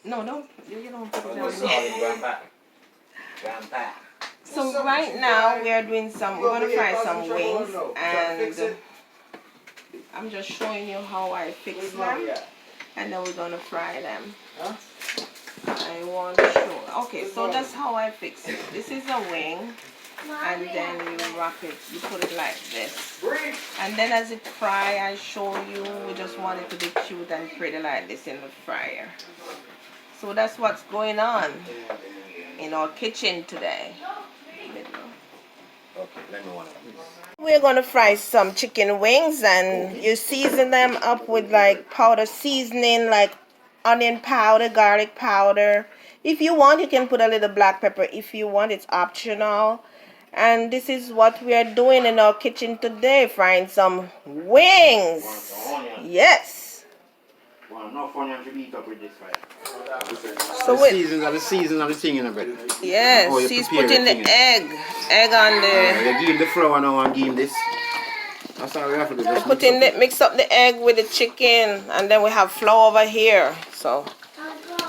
No, you don't put it Oh, on sorry, there. Grandpa. Grandpa. So right now we're gonna fry some wings, and I'm just showing you how I fix them, and then we're gonna fry them. I want to show. Okay, so that's how I fix it. This is a wing, and then you wrap it, you put it like this, and then as it fry, I show you, we just want it to be cute and pretty like this in the fryer. So that's what's going on in our kitchen today. Okay, let me one. We're gonna fry some chicken wings, and you season them up with like powder seasoning, like onion powder, garlic powder. If you want, you can put a little black pepper. If you want, it's optional. And this is what we are doing in our kitchen today, frying some wings. Yes. So the season of the thing in a bit. Yes, he's putting the egg on the. You give him the flour now and give him this. That's all we have to do. Just Mix up the egg with the chicken, and then we have flour over here. So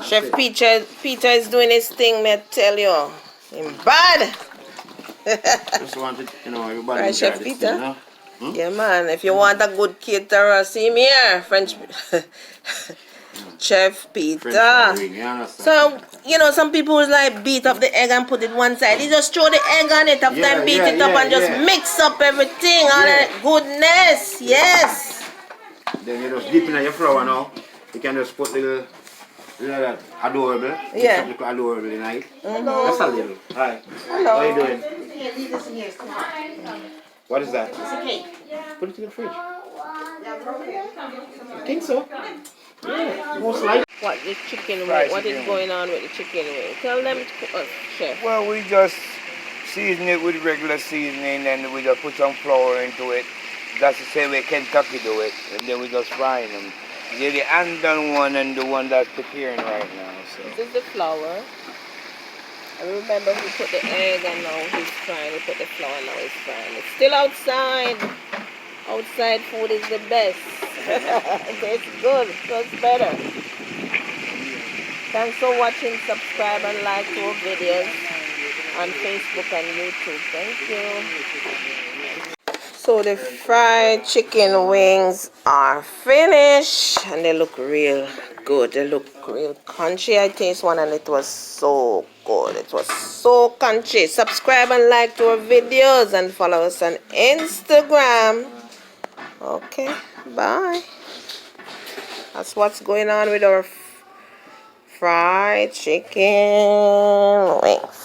Chef Peter is doing his thing, me tell you. In bad. Just want it, everybody Right, Chef this Peter? thing, Yeah, man. If you want a good caterer, see me here, French Chef Peter. So, some people is like beat up the egg and put it one side. You just throw the egg on it, after then beat it up and just mix up everything. All that goodness. Yes. Then you just dip in your flour now. You can just put little adorable. Yeah. Little adorable in it. Just a little. Hi. Hello. How are you doing? Yeah, leave this in here. It's too hot. What is that? It's a cake. Put it in the fridge. I think so. Yeah, most likely. What the chicken wing? What is going on with the chicken wing? Tell them, Chef. Well, we just season it with regular seasoning, and we just put some flour into it. That's the same way Kentucky do it, and then we just fry them. They're the undone one and the one that's preparing right now. So. This is the flour. I remember he put the egg and now he's frying. He put the flour and now he's frying. It's still outside. Outside food is the best. It's good. It's better. Thanks for watching. Subscribe and like to our videos on Facebook and YouTube. Thank you. So the fried chicken wings are finished and they look real good. They look real crunchy. I taste one and it was so good. It was so crunchy. Subscribe and like to our videos and follow us on Instagram. Okay, bye. That's what's going on with our fried chicken wings.